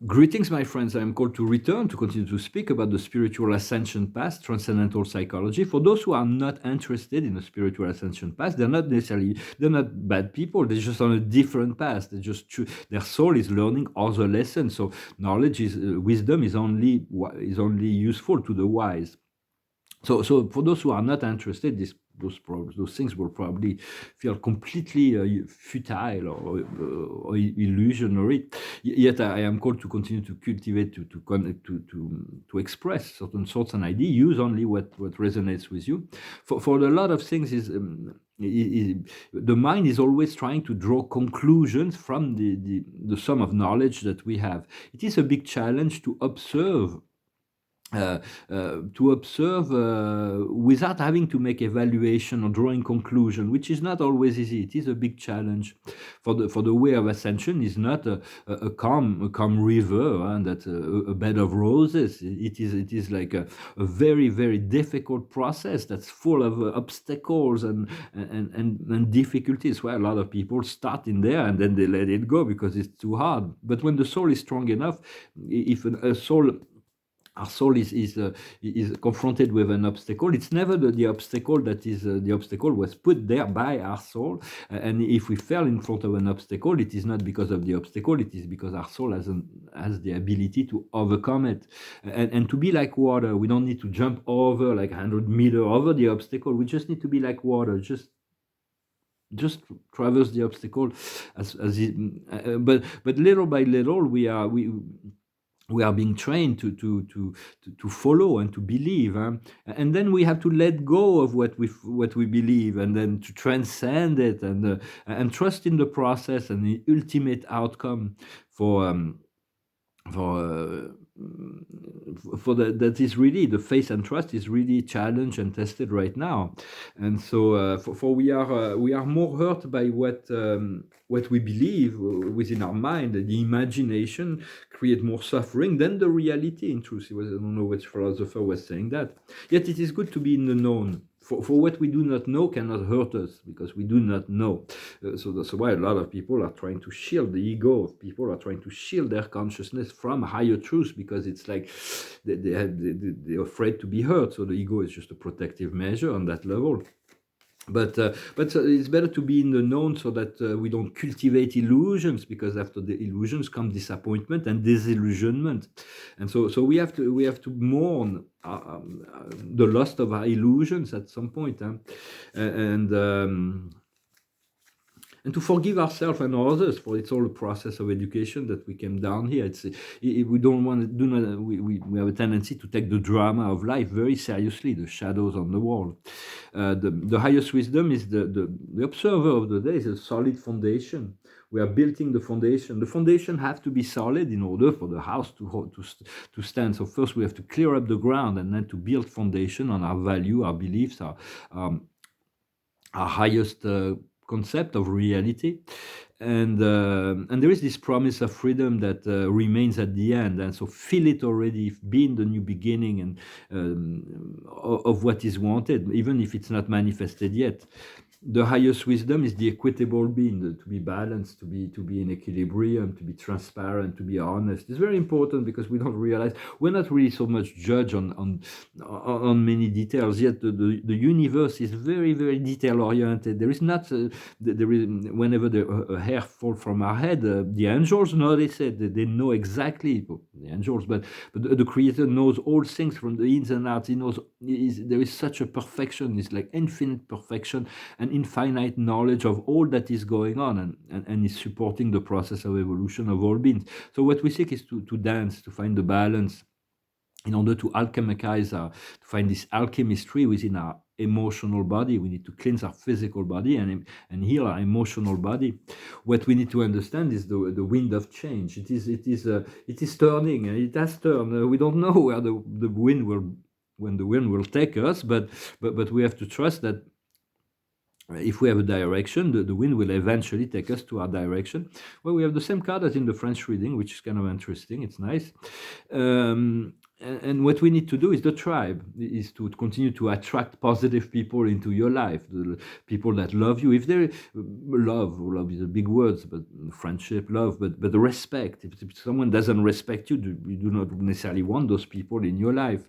Greetings, my friends. I am called to return to continue to speak about the spiritual ascension path, transcendental psychology. For those who are not interested in the spiritual ascension path, they're not bad people. They're just on a different path. Their soul is learning other lessons. So knowledge wisdom is only useful to the wise. So for those who are not interested, those things will probably feel completely futile or illusionary. Yet I am called to continue to cultivate, to express certain thoughts and ideas. Use only what resonates with you. For a lot of things the mind is always trying to draw conclusions from the sum of knowledge that we have. It is a big challenge without having to make evaluation or drawing conclusion, which is not always easy. It is a big challenge. For the way of ascension is not a calm river and that's a bed of roses. It is like a very very difficult process that's full of obstacles and difficulties, where a lot of people start in there and then they let it go because it's too hard. But when the soul is strong enough, if our soul is confronted with an obstacle, it's never the obstacle that is the obstacle was put there by our soul. And if we fell in front of an obstacle, it is not because of the obstacle, it is because our soul has the ability to overcome it. And to be like water, we don't need to jump over like 100 meters over the obstacle. We just need to be like water, just traverse the obstacle but little by little we are being trained to follow and to believe, and then we have to let go of what we believe, and then to transcend it, and trust in the process and the ultimate outcome for for that is really the faith and trust is really challenged and tested right now. And so for we are more hurt by what we believe within our mind. The imagination create more suffering than the reality. In truth, I don't know which philosopher was saying that. Yet it is good to be in the known. For what we do not know cannot hurt us, because we do not know. So that's why a lot of people are trying to shield the ego of people, are trying to shield their consciousness from higher truth, because it's like they're afraid to be hurt. So the ego is just a protective measure on that level. But it's better to be in the known, so that we don't cultivate illusions, because after the illusions come disappointment and disillusionment. And so we have to mourn the loss of our illusions at some point, and and to forgive ourselves and others. For it's all a process of education that we came down here. We don't want to do not we have a tendency to take the drama of life very seriously, the shadows on the wall. The highest wisdom is the observer of the day, is a solid foundation. We are building the foundation. The foundation have to be solid in order for the house to stand. So first we have to clear up the ground, and then to build foundation on our value, our beliefs, our highest concept of reality. And there is this promise of freedom that remains at the end. And so feel it already, being the new beginning, and of what is wanted, even if it's not manifested yet. The highest wisdom is the equitable being, to be balanced, to be in equilibrium, to be transparent, to be honest. It's very important, because we don't realize we're not really so much judged on many details. Yet the universe is very very detail oriented. There is not there is, whenever a hair falls from our head, the angels notice it. They know exactly, the angels, but the Creator knows all things from the ins and outs. He knows. There is such a perfection. It's like infinite perfection and infinite knowledge of all that is going on, and is supporting the process of evolution of all beings. So what we seek is to dance, to find the balance, in order to alchemize to find this alchemistry within our emotional body. We need to cleanse our physical body and heal our emotional body. What we need to understand is the wind of change. It is turning, and it has turned. We don't know where the wind will take us, but we have to trust that if we have a direction, the wind will eventually take us to our direction. Well, we have the same card as in the French reading, which is kind of interesting. It's nice. and what we need to do is the tribe is to continue to attract positive people into your life, the people that love you. If they love is a big words, but friendship, love, but the respect. If someone doesn't respect you, you do not necessarily want those people in your life,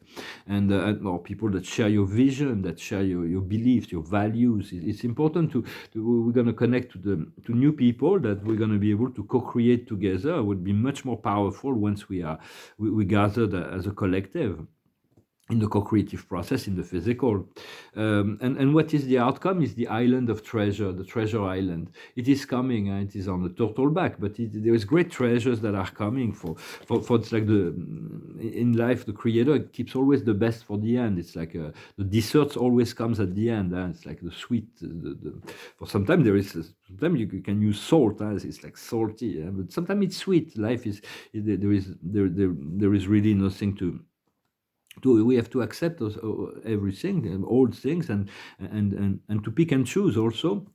and or people that share your vision, that share your beliefs, your values. It's important we're going to connect to new people that we're going to be able to co-create together. It would be much more powerful once we gathered as a collective in the co-creative process, in the physical. And what is the outcome is the island of treasure, the treasure island. It is coming, it is on the turtle back, but there is great treasures that are coming for it's like in life, the creator keeps always the best for the end. It's like the dessert always comes at the end. It's like the sweet, for sometimes sometimes you can use salt, it's like salty, but sometimes it's sweet. Life is, there is really nothing we have to accept everything, all things, and to pick and choose also.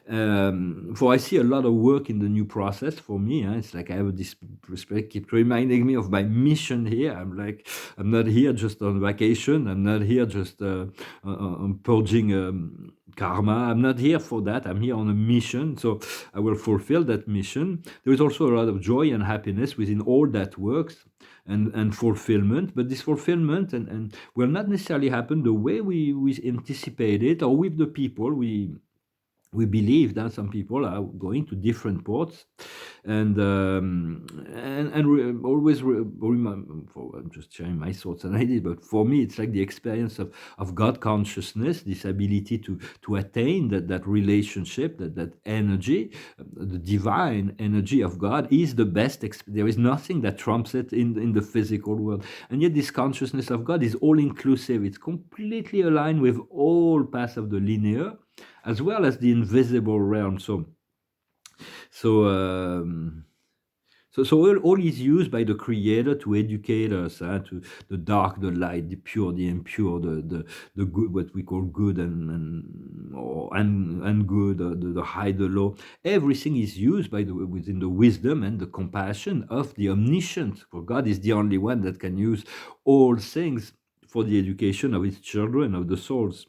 For I see a lot of work in the new process for me. It's like I have this respect, keep reminding me of my mission here. I'm not here just on vacation. I'm not here just purging karma. I'm not here for that. I'm here on a mission. So I will fulfill that mission. There is also a lot of joy and happiness within all that works. And fulfillment, but this fulfillment and will not necessarily happen the way we anticipate it, or with the people we believe that some people are going to different ports, always remember. I'm just sharing my thoughts and ideas, but for me, it's like the experience of God consciousness, this ability to attain that relationship, that energy, the divine energy of God is the best. There is nothing that trumps it in the physical world, and yet this consciousness of God is all inclusive. It's completely aligned with all paths of the linear as well as the invisible realm. So all is used by the Creator to educate us, to the dark, the light, the pure, the impure, the good, what we call good and good, the high, the low. Everything is used within the wisdom and the compassion of the omniscient. For God is the only one that can use all things for the education of His children, of the souls.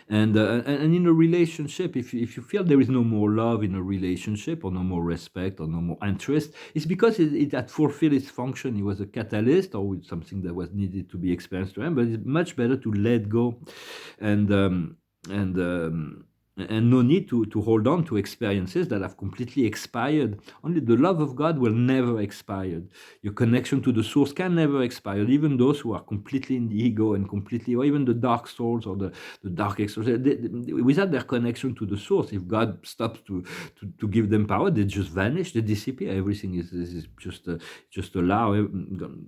And in a relationship, if you feel there is no more love in a relationship, or no more respect, or no more interest, it's because it had fulfilled its function. It was a catalyst, or with something that was needed to be experienced to him. But it's much better to let go, and um, and um, and no need to hold on to experiences that have completely expired. Only the love of God will never expire. Your connection to the source can never expire. Even those who are completely in the ego and completely, or even the dark souls or the dark extras, without their connection to the source, if God stops to give them power, they just vanish, they disappear. Everything is just allow.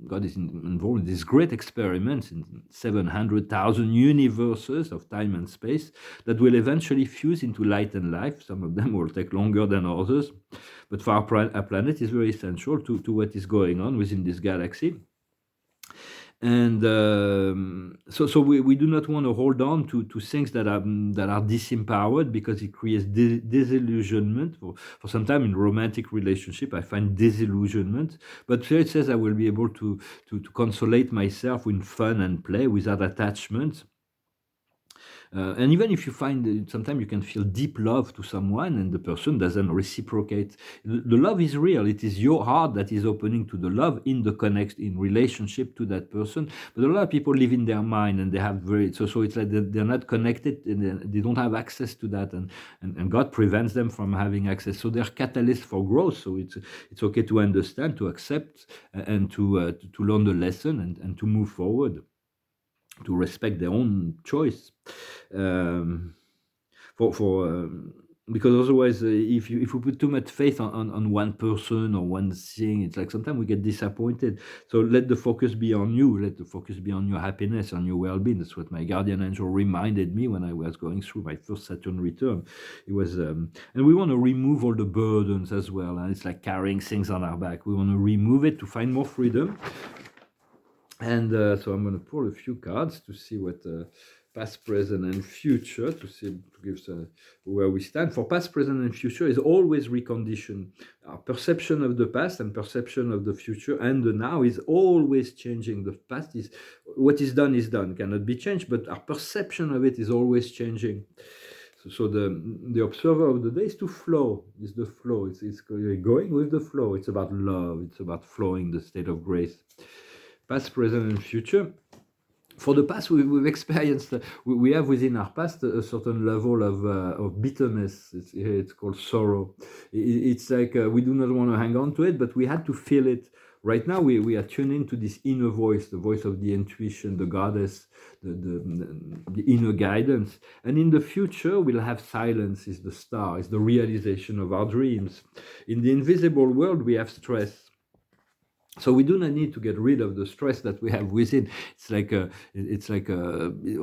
God is involved in these great experiments in 700,000 universes of time and space that will eventually fuse into light and life. Some of them will take longer than others, but for our planet is very essential to what is going on within this galaxy. And so we do not want to hold on to things that are disempowered, because it creates disillusionment. For some time in romantic relationship, I find disillusionment. But here it says I will be able to consolate myself with fun and play without attachment. And even if you find sometimes you can feel deep love to someone and the person doesn't reciprocate, the love is real. It is your heart that is opening to the love in relationship to that person. But a lot of people live in their mind, and they have so it's like they're not connected, and they don't have access to that, and God prevents them from having access. So they're catalysts for growth. So it's okay to understand, to accept, and to learn the lesson, and to move forward, to respect their own choice. um, because otherwise, if we put too much faith on one person or one thing, it's like sometimes we get disappointed. So let the focus be on you. Let the focus be on your happiness, on your well-being. That's what my guardian angel reminded me when I was going through my first Saturn return. It was, and we want to remove all the burdens as well. And it's like carrying things on our back. We want to remove it to find more freedom. And so I'm going to pull a few cards to see what past, present, and future to see to give where we stand. For past, present, and future is always reconditioned. Our perception of the past and perception of the future and the now is always changing. The past is what is done, cannot be changed, but our perception of it is always changing. So the observer of the day is to flow. Is the flow. It's going with the flow. It's about love. It's about flowing, the state of grace. Past, present, and future. For the past, we've experienced, we have within our past a certain level of bitterness. It's called sorrow. It's like we do not want to hang on to it, but we had to feel it. Right now, we are tuning to this inner voice, the voice of the intuition, the goddess, the inner guidance. And in the future, we'll have silence, is the star, is the realization of our dreams. In the invisible world, we have stress. So we do not need to get rid of the stress that we have within.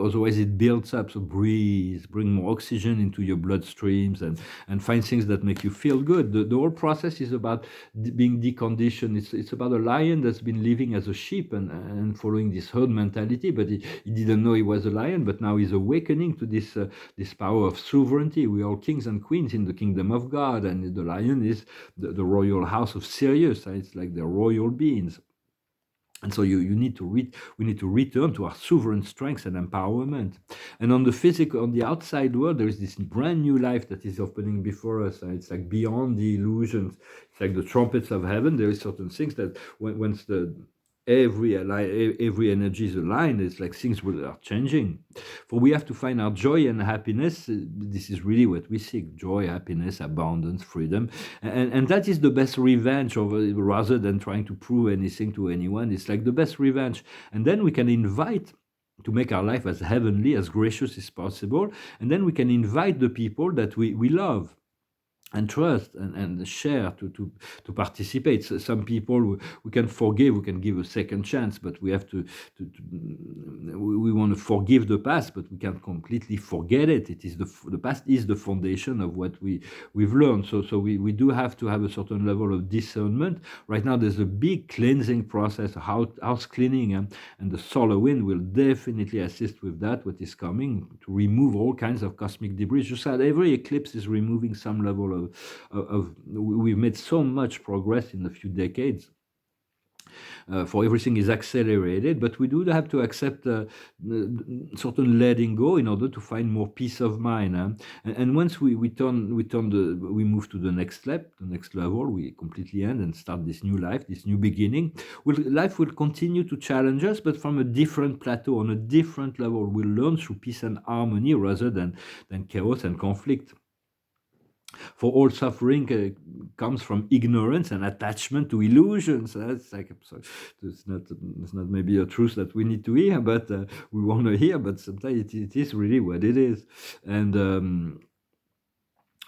Otherwise it builds up. So breathe, bring more oxygen into your bloodstreams and find things that make you feel good. The whole process is about being deconditioned. It's about a lion that's been living as a sheep and following this herd mentality, but he didn't know he was a lion, but now he's awakening to this power of sovereignty. We are all kings and queens in the kingdom of God, and the lion is the royal house of Sirius. It's like the royal beings. And so we need to return to our sovereign strengths and empowerment. And on the outside world, there is this brand new life that is opening before us. It's like beyond the illusions. It's like the trumpets of heaven. There is certain things that once every energy is aligned, it's like things are changing. For we have to find our joy and happiness. This is really what we seek: joy, happiness, abundance, freedom, and that is the best revenge rather than trying to prove anything to anyone. It's like the best revenge. And then we can invite to make our life as heavenly, as gracious as possible, and then we can invite the people that we love and trust and share to participate. So some people we can forgive, we can give a second chance, but we have we want to forgive the past, but we can't completely forget it. It is the past is the foundation of what we've learned. So we do have to have a certain level of discernment. Right now there's a big cleansing process, house cleaning, and the solar wind will definitely assist with that, what is coming, to remove all kinds of cosmic debris. Just as every eclipse is removing some level we've made so much progress in a few decades. For everything is accelerated, but we do have to accept certain letting go in order to find more peace of mind. And once we move to the next step, the next level, we completely end and start this new life, this new beginning. Life will continue to challenge us, but from a different plateau, on a different level. We'll learn through peace and harmony rather than chaos and conflict. For all suffering comes from ignorance and attachment to illusions. That's like, it's not maybe a truth that we need to hear, but we want to hear. But sometimes it is really what it is. And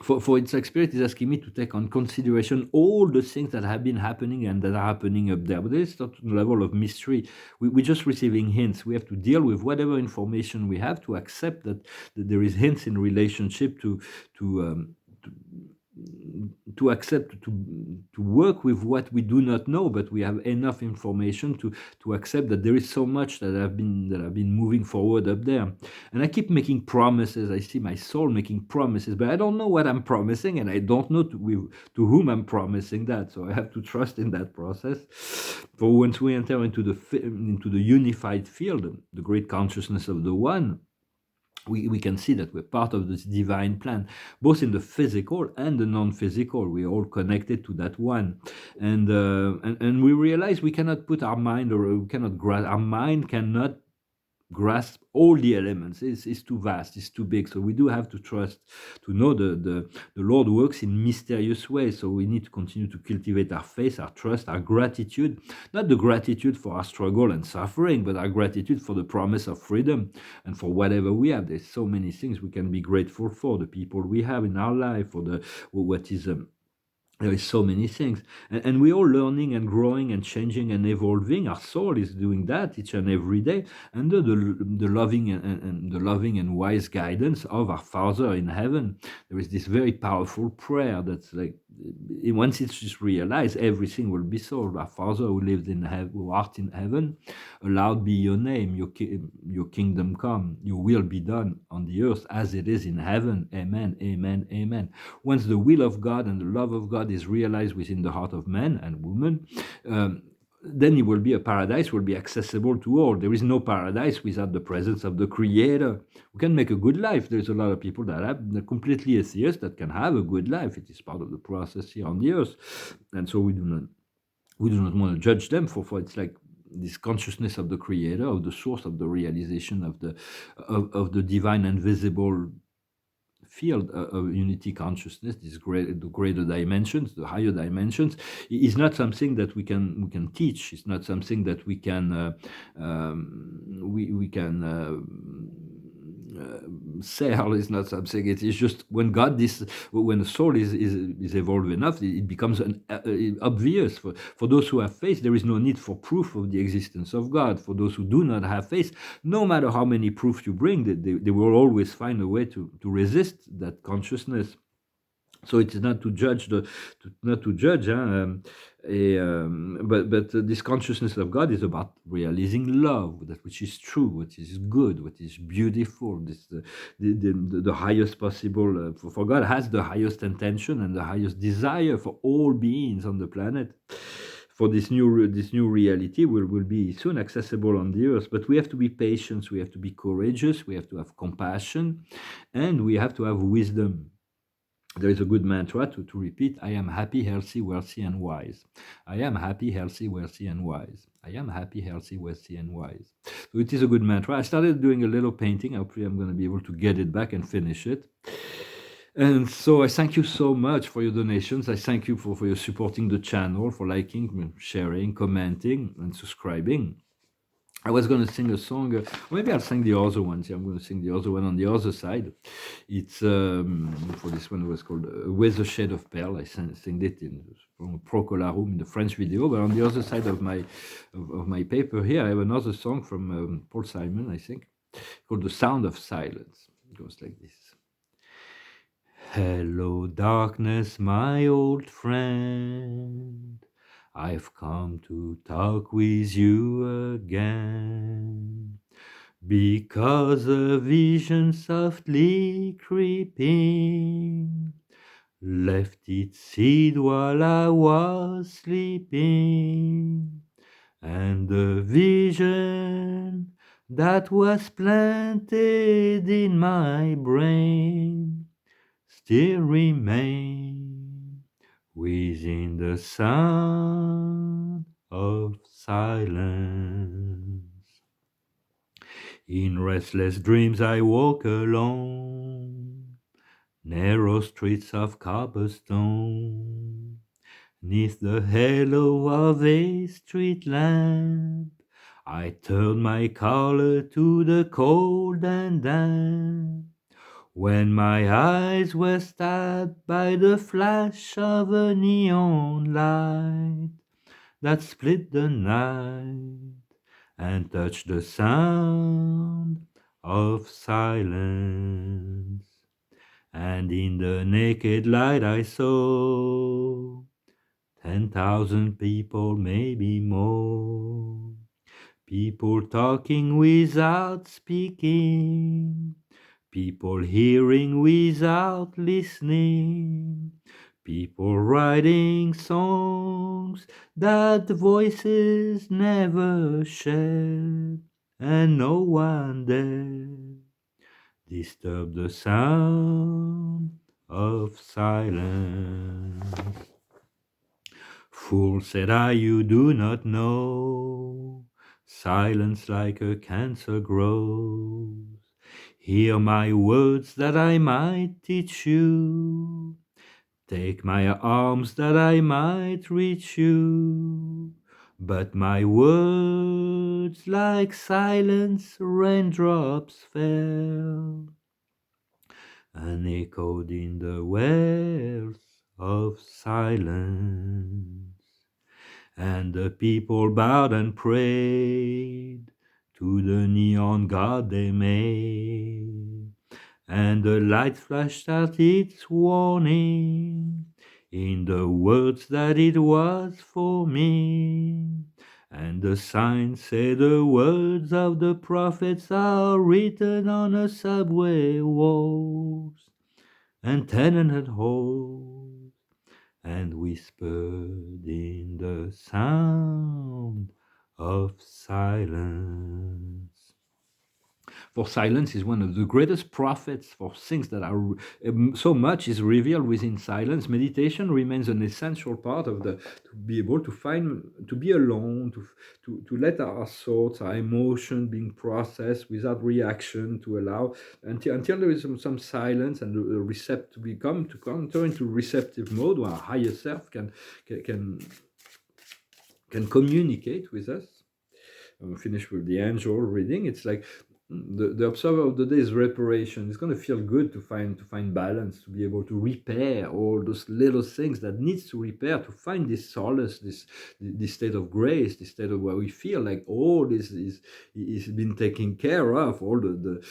for its Spirit is asking me to take on consideration all the things that have been happening and that are happening up there. But there is a certain level of mystery. We're just receiving hints. We have to deal with whatever information we have to accept that there is hints in relationship to accept, to work with what we do not know, but we have enough information to accept that there is so much that have been moving forward up there. And I keep making promises. I see my soul making promises, but I don't know what I'm promising, and I don't know to whom I'm promising that. So I have to trust in that process. For once we enter into the unified field, the great consciousness of the One, we can see that we're part of this divine plan, both in the physical and the non-physical. We're all connected to that one, and we realize we cannot put our mind, or we cannot grasp. Our mind cannot grasp all the elements. It's too vast, it's too big. So we do have to trust, to know the Lord works in mysterious ways. So we need to continue to cultivate our faith, our trust, our gratitude. Not the gratitude for our struggle and suffering, but our gratitude for the promise of freedom and for whatever we have. There's so many things we can be grateful for, the people we have in our life, for what is there is so many things, and we're all learning and growing and changing and evolving. Our soul is doing that each and every day under the loving and wise guidance of our Father in heaven. There is this very powerful prayer that's like once it's just realized, everything will be solved. Our Father who lives in heaven, who art in heaven, hallowed be your name, your kingdom come, your will be done on the earth as it is in heaven. Amen, amen, amen. Once the will of God and the love of God is realized within the heart of man and woman, then it will be a paradise, will be accessible to all. There is no paradise without the presence of the Creator. We can make a good life. There's a lot of people that are completely atheists that can have a good life. It is part of the process here on the earth, and so we do not want to judge them for it's like this consciousness of the Creator, of the source of the realization of the divine and visible field of unity consciousness, the greater dimensions, the higher dimensions, is not something that we can teach. It's not something that we can sell. Is not something. It is just when when the soul is evolved enough, it becomes obvious for those who have faith. There is no need for proof of the existence of God. For those who do not have faith, no matter how many proofs you bring, they will always find a way to resist that consciousness. So it is not to judge but this consciousness of God is about realizing love, that which is true, what is good, what is beautiful. This the highest possible. For God has the highest intention and the highest desire for all beings on the planet. For this new reality will be soon accessible on the earth, but we have to be patient, we have to be courageous, we have to have compassion, and we have to have wisdom. There is a good mantra to repeat: I am happy, healthy, wealthy, and wise. I am happy, healthy, wealthy, and wise. I am happy, healthy, wealthy, and wise. So it is a good mantra. I started doing a little painting. Hopefully I'm going to be able to get it back and finish it. And so I thank you so much for your donations. I thank you for your supporting the channel, for liking, sharing, commenting, and subscribing. I was going to sing a song. Maybe I'll sing the other one. I'm going to sing the other one on the other side. It's for this one, it was called "With a Shade of Pearl." I sang it from Procol Harum in the French video. But on the other side of my paper here, I have another song from Paul Simon, I think, called "The Sound of Silence." It goes like this. Hello, darkness, my old friend. I've come to talk with you again, because a vision softly creeping left its seed while I was sleeping, and the vision that was planted in my brain still remains within the sound of silence. In restless dreams I walk alone, narrow streets of cobblestone, 'neath the halo of a street lamp. I turn my collar to the cold and damp, when my eyes were stabbed by the flash of a neon light that split the night and touched the sound of silence. And in the naked light I saw 10,000 people, maybe more, people talking without speaking, people hearing without listening, people writing songs that voices never shared, and no one dared disturb the sound of silence. Fool, said I, you do not know, silence like a cancer grows. Hear my words that I might teach you, take my arms that I might reach you. But my words like silence raindrops fell, and echoed in the wells of silence. And the people bowed and prayed to the neon god they made, and the light flashed out its warning in the words that it was for me. And the signs say the words of the prophets are written on a subway walls and tenement halls and whispered in the sound of silence. For silence is one of the greatest prophets for things that are so much is revealed within silence. Meditation remains an essential part of the to be able to find to be alone, to let our thoughts, our emotion being processed without reaction, to allow until there is some silence and a recept to enter into receptive mode where our higher self can can communicate with us. Finish with the angel reading. It's like the observer of the day is reparation. It's going to feel good to find balance, to be able to repair all those little things that needs to repair, to find this solace, this state of grace, this state of where we feel like all this is been taken care of. All the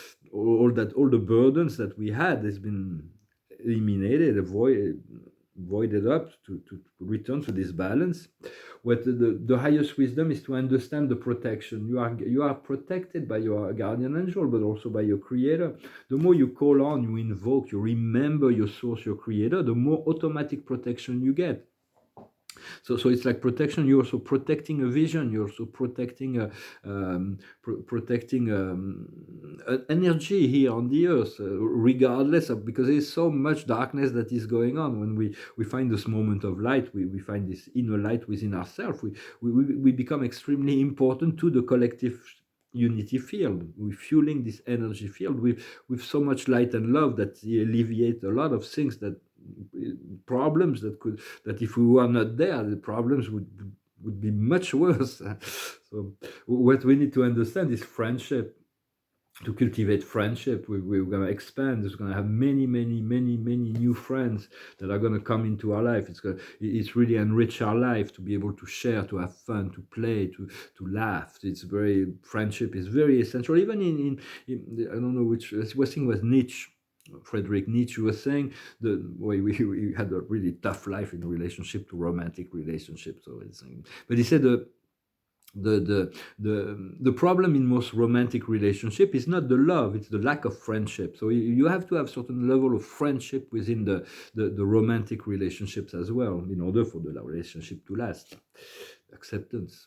burdens that we had has been eliminated, voided up to return to this balance. What the highest wisdom is to understand the protection. You are protected by your guardian angel, but also by your creator. The more you call on, you invoke, you remember your source, your creator, the more automatic protection you get. So it's like protection. You're also protecting a vision. You're also protecting an energy here on the earth, regardless of, because there's so much darkness that is going on. When we find this moment of light, we find this inner light within ourselves. We become extremely important to the collective unity field. We're fueling this energy field with so much light and love that alleviate a lot of things, that problems that if we were not there, the problems would be much worse. So what we need to understand is friendship. To cultivate friendship, we're going to expand. There's going to have many new friends that are going to come into our life. It's really enrich our life to be able to share, to have fun, to play, to laugh. Friendship is very essential. Even in I don't know which, I think it was Nietzsche. Friedrich Nietzsche was saying we had a really tough life in relationship to romantic relationships. But he said the problem in most romantic relationship is not the love, it's the lack of friendship. So you have to have certain level of friendship within the romantic relationships as well, in order for the relationship to last. Acceptance.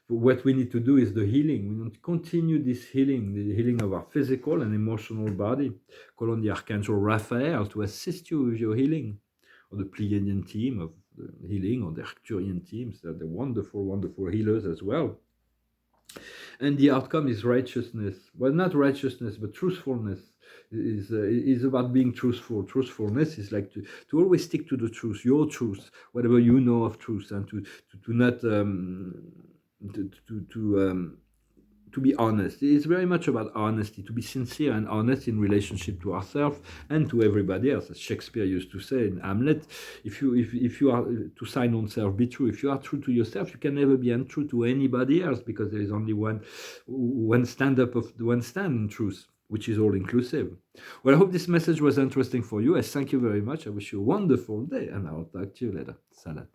What we need to do is the healing. We need to continue this healing, the healing of our physical and emotional body. Call on the Archangel Raphael to assist you with your healing, or the Pleiadian team of the healing, or the Arcturian teams. They're wonderful healers as well. And the outcome is righteousness. Well, not righteousness, but truthfulness. Is about being truthful. Truthfulness is like to always stick to the truth, your truth, whatever you know of truth, and to not to be honest. It's very much about honesty, to be sincere and honest in relationship to ourselves and to everybody else. As Shakespeare used to say in Hamlet, if you are to thine own self be true. If you are true to yourself, you can never be untrue to anybody else, because there is only one stand in truth, which is all inclusive. Well, I hope this message was interesting for you. I thank you very much. I wish you a wonderful day, and I'll talk to you later. Salat.